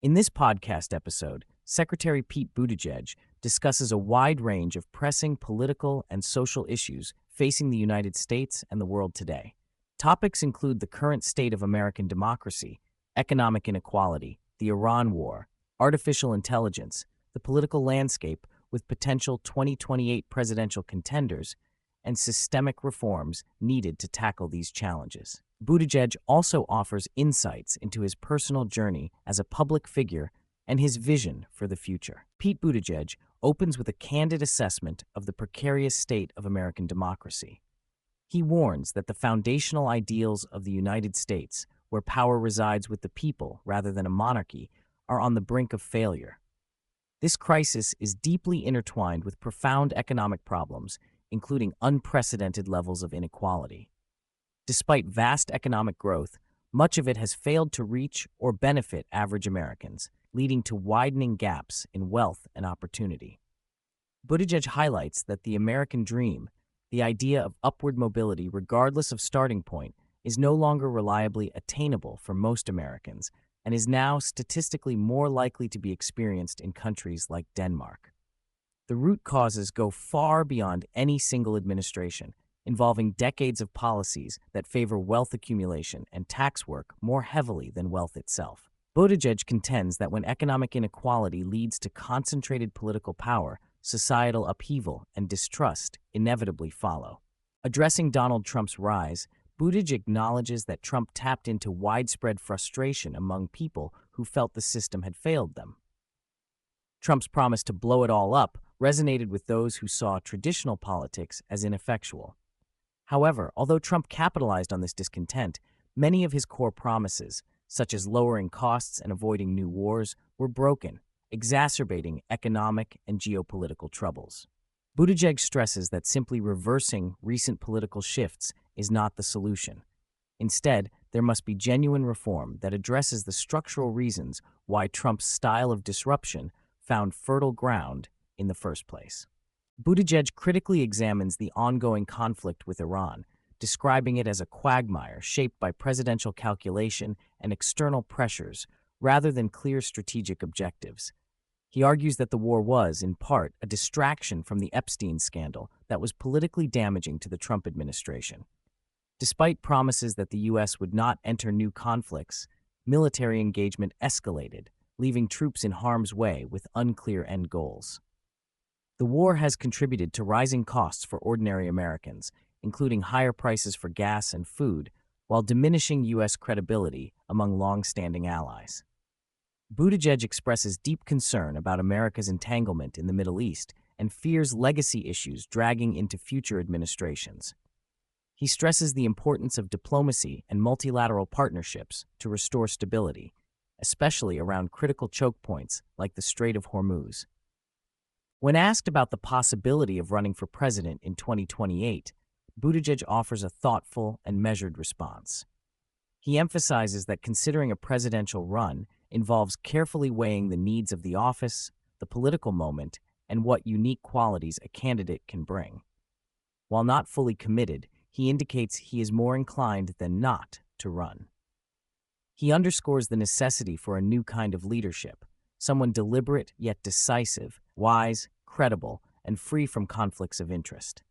In this podcast episode, Secretary Pete Buttigieg discusses a wide range of pressing political and social issues facing the United States and the world today. Topics include the current state of American democracy, economic inequality, the Iran war, artificial intelligence, the political landscape with potential 2028 presidential contenders, and systemic reforms needed to tackle these challenges. Buttigieg also offers insights into his personal journey as a public figure and his vision for the future. Pete Buttigieg opens with a candid assessment of the precarious state of American democracy. He warns that the foundational ideals of the United States, where power resides with the people rather than a monarchy, are on the brink of failure. This crisis is deeply intertwined with profound economic problems, including unprecedented levels of inequality. Despite vast economic growth, much of it has failed to reach or benefit average Americans, leading to widening gaps in wealth and opportunity. Buttigieg highlights that the American dream, the idea of upward mobility regardless of starting point, is no longer reliably attainable for most Americans and is now statistically more likely to be experienced in countries like Denmark. The root causes go far beyond any single administration, involving decades of policies that favor wealth accumulation and tax work more heavily than wealth itself. Buttigieg contends that when economic inequality leads to concentrated political power, societal upheaval and distrust inevitably follow. Addressing Donald Trump's rise, Buttigieg acknowledges that Trump tapped into widespread frustration among people who felt the system had failed them. Trump's promise to blow it all up resonated with those who saw traditional politics as ineffectual. However, although Trump capitalized on this discontent, many of his core promises, such as lowering costs and avoiding new wars, were broken, exacerbating economic and geopolitical troubles. Buttigieg stresses that simply reversing recent political shifts is not the solution. Instead, there must be genuine reform that addresses the structural reasons why Trump's style of disruption found fertile ground in the first place. Buttigieg critically examines the ongoing conflict with Iran, describing it as a quagmire shaped by presidential calculation and external pressures rather than clear strategic objectives. He argues that the war was, in part, a distraction from the Epstein scandal that was politically damaging to the Trump administration. Despite promises that the U.S. would not enter new conflicts, military engagement escalated, leaving troops in harm's way with unclear end goals. The war has contributed to rising costs for ordinary Americans, including higher prices for gas and food, while diminishing U.S. credibility among long-standing allies. Buttigieg expresses deep concern about America's entanglement in the Middle East and fears legacy issues dragging into future administrations. He stresses the importance of diplomacy and multilateral partnerships to restore stability, especially around critical choke points like the Strait of Hormuz. When asked about the possibility of running for president in 2028, Buttigieg offers a thoughtful and measured response. He emphasizes that considering a presidential run involves carefully weighing the needs of the office, the political moment, and what unique qualities a candidate can bring. While not fully committed, he indicates he is more inclined than not to run. He underscores the necessity for a new kind of leadership, someone deliberate yet decisive, wise, credible, and free from conflicts of interest.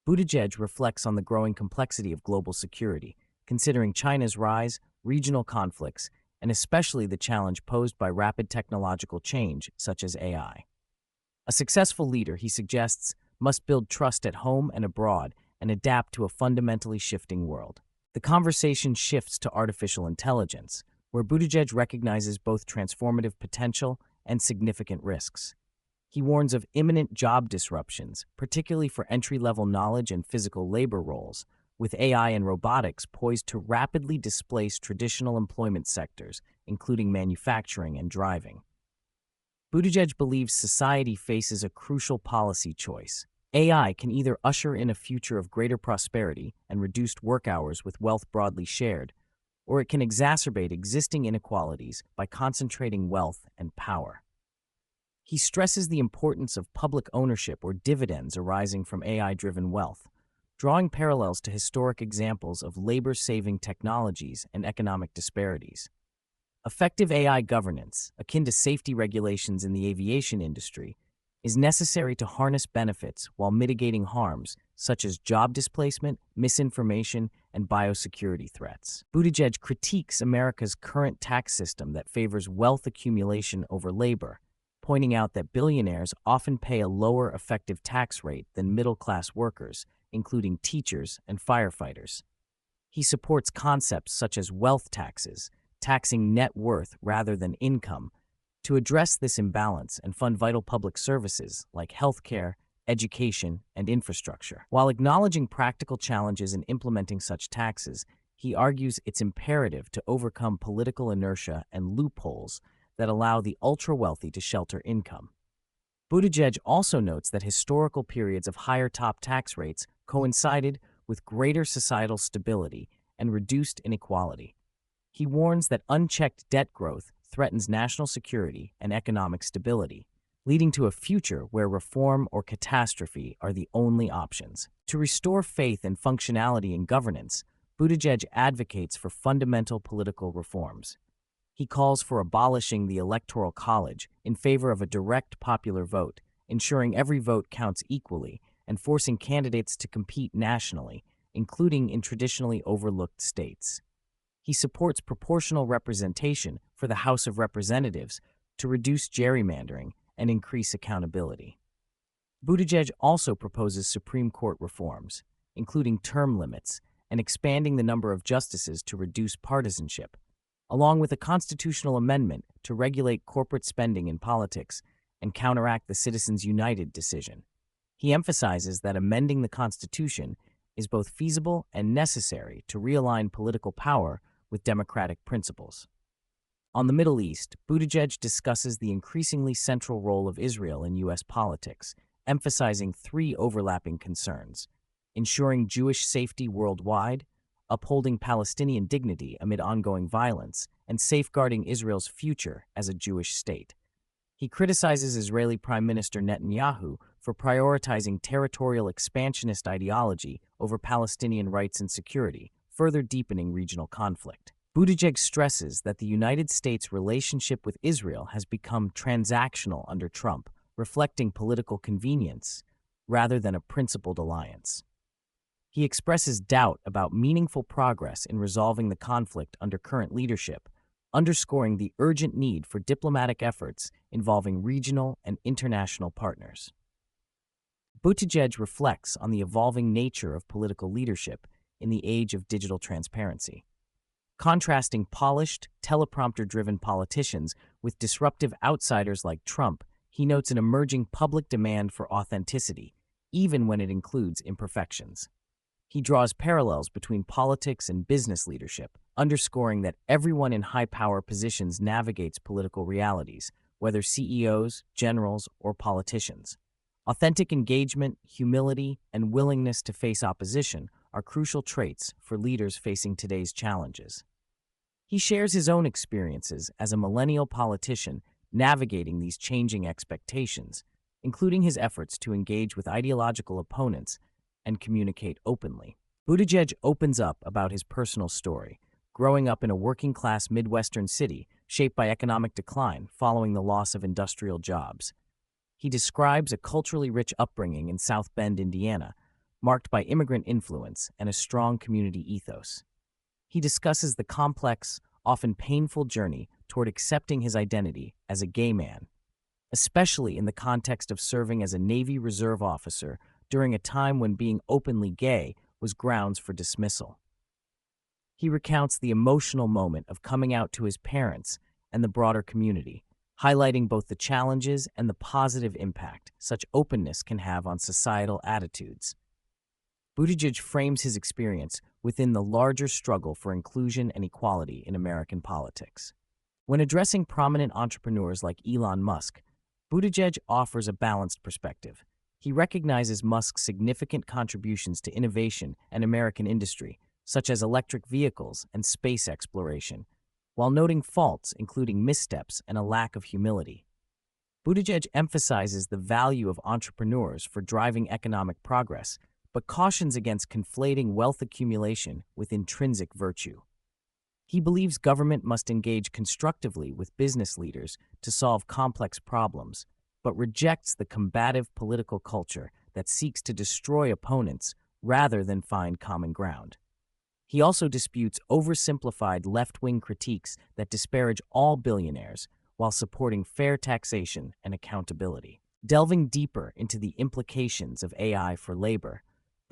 Buttigieg reflects on the growing complexity of global security, considering China's rise, regional conflicts, and especially the challenge posed by rapid technological change such as AI. A successful leader, he suggests, must build trust at home and abroad and adapt to a fundamentally shifting world. The conversation shifts to artificial intelligence, where Buttigieg recognizes both transformative potential and significant risks. He warns of imminent job disruptions, particularly for entry-level knowledge and physical labor roles, with AI and robotics poised to rapidly displace traditional employment sectors, including manufacturing and driving. Buttigieg believes society faces a crucial policy choice. AI can either usher in a future of greater prosperity and reduced work hours with wealth broadly shared, or it can exacerbate existing inequalities by concentrating wealth and power. He stresses the importance of public ownership or dividends arising from AI-driven wealth, drawing parallels to historic examples of labor-saving technologies and economic disparities. Effective AI governance, akin to safety regulations in the aviation industry, is necessary to harness benefits while mitigating harms such as job displacement, misinformation, and biosecurity threats. Buttigieg critiques America's current tax system that favors wealth accumulation over labor, pointing out that billionaires often pay a lower effective tax rate than middle-class workers, including teachers and firefighters. He supports concepts such as wealth taxes, taxing net worth rather than income, to address this imbalance and fund vital public services like healthcare, education, and infrastructure. While acknowledging practical challenges in implementing such taxes, he argues it's imperative to overcome political inertia and loopholes that allow the ultra-wealthy to shelter income. Buttigieg also notes that historical periods of higher top tax rates coincided with greater societal stability and reduced inequality. He warns that unchecked debt growth threatens national security and economic stability, leading to a future where reform or catastrophe are the only options. To restore faith and functionality in governance, Buttigieg advocates for fundamental political reforms. He calls for abolishing the Electoral College in favor of a direct popular vote, ensuring every vote counts equally, and forcing candidates to compete nationally, including in traditionally overlooked states. He supports proportional representation for the House of Representatives to reduce gerrymandering and increase accountability. Buttigieg also proposes Supreme Court reforms, including term limits and expanding the number of justices to reduce partisanship, along with a constitutional amendment to regulate corporate spending in politics and counteract the Citizens United decision. He emphasizes that amending the Constitution is both feasible and necessary to realign political power with democratic principles. On the Middle East, Buttigieg discusses the increasingly central role of Israel in U.S. politics, emphasizing three overlapping concerns: ensuring Jewish safety worldwide, upholding Palestinian dignity amid ongoing violence, and safeguarding Israel's future as a Jewish state. He criticizes Israeli Prime Minister Netanyahu for prioritizing territorial expansionist ideology over Palestinian rights and security, further deepening regional conflict. Buttigieg stresses that the United States' relationship with Israel has become transactional under Trump, reflecting political convenience rather than a principled alliance. He expresses doubt about meaningful progress in resolving the conflict under current leadership, underscoring the urgent need for diplomatic efforts involving regional and international partners. Buttigieg reflects on the evolving nature of political leadership in the age of digital transparency. Contrasting polished, teleprompter-driven politicians with disruptive outsiders like Trump, he notes an emerging public demand for authenticity, even when it includes imperfections. He draws parallels between politics and business leadership, underscoring that everyone in high-power positions navigates political realities, whether CEOs, generals, or politicians. Authentic engagement, humility, and willingness to face opposition are crucial traits for leaders facing today's challenges. He shares his own experiences as a millennial politician navigating these changing expectations, including his efforts to engage with ideological opponents and communicate openly. Buttigieg opens up about his personal story, growing up in a working-class Midwestern city shaped by economic decline following the loss of industrial jobs. He describes a culturally rich upbringing in South Bend, Indiana, marked by immigrant influence and a strong community ethos. He discusses the complex, often painful journey toward accepting his identity as a gay man, especially in the context of serving as a Navy Reserve officer during a time when being openly gay was grounds for dismissal. He recounts the emotional moment of coming out to his parents and the broader community, highlighting both the challenges and the positive impact such openness can have on societal attitudes. Buttigieg frames his experience within the larger struggle for inclusion and equality in American politics. When addressing prominent entrepreneurs like Elon Musk, Buttigieg offers a balanced perspective. He recognizes Musk's significant contributions to innovation and American industry, such as electric vehicles and space exploration, while noting faults including missteps and a lack of humility. Buttigieg emphasizes the value of entrepreneurs for driving economic progress, but cautions against conflating wealth accumulation with intrinsic virtue. He believes government must engage constructively with business leaders to solve complex problems, but rejects the combative political culture that seeks to destroy opponents rather than find common ground. He also disputes oversimplified left-wing critiques that disparage all billionaires while supporting fair taxation and accountability. Delving deeper into the implications of AI for labor,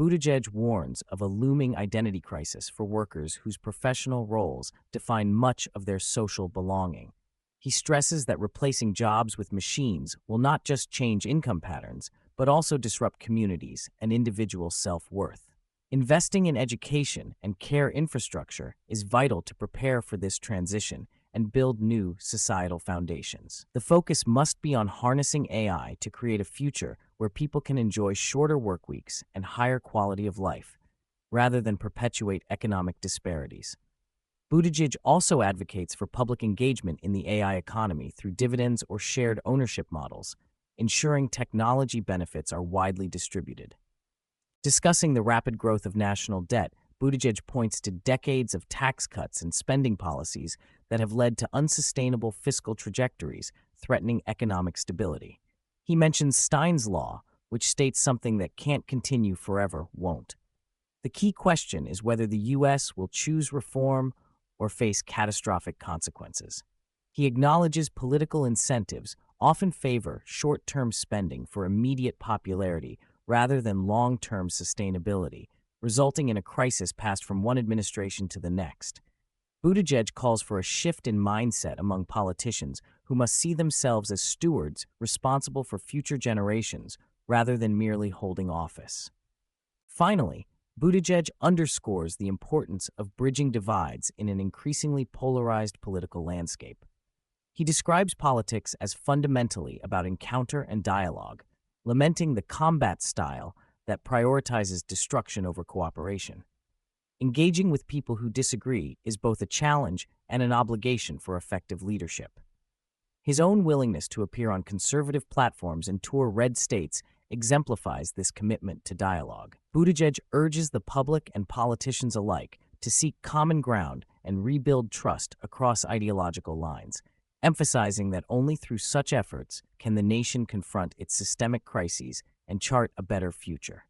Buttigieg warns of a looming identity crisis for workers whose professional roles define much of their social belonging. He stresses that replacing jobs with machines will not just change income patterns, but also disrupt communities and individual self-worth. Investing in education and care infrastructure is vital to prepare for this transition and build new societal foundations. The focus must be on harnessing AI to create a future where people can enjoy shorter work weeks and higher quality of life, rather than perpetuate economic disparities. Buttigieg also advocates for public engagement in the AI economy through dividends or shared ownership models, ensuring technology benefits are widely distributed. Discussing the rapid growth of national debt, Buttigieg points to decades of tax cuts and spending policies that have led to unsustainable fiscal trajectories threatening economic stability. He mentions Stein's law, which states something that can't continue forever won't. The key question is whether the U.S. will choose reform or face catastrophic consequences. He acknowledges political incentives often favor short-term spending for immediate popularity rather than long-term sustainability, resulting in a crisis passed from one administration to the next. Buttigieg calls for a shift in mindset among politicians who must see themselves as stewards responsible for future generations rather than merely holding office. Finally, Buttigieg underscores the importance of bridging divides in an increasingly polarized political landscape. He describes politics as fundamentally about encounter and dialogue, lamenting the combat style that prioritizes destruction over cooperation. Engaging with people who disagree is both a challenge and an obligation for effective leadership. His own willingness to appear on conservative platforms and tour red states exemplifies this commitment to dialogue. Buttigieg urges the public and politicians alike to seek common ground and rebuild trust across ideological lines, emphasizing that only through such efforts can the nation confront its systemic crises and chart a better future.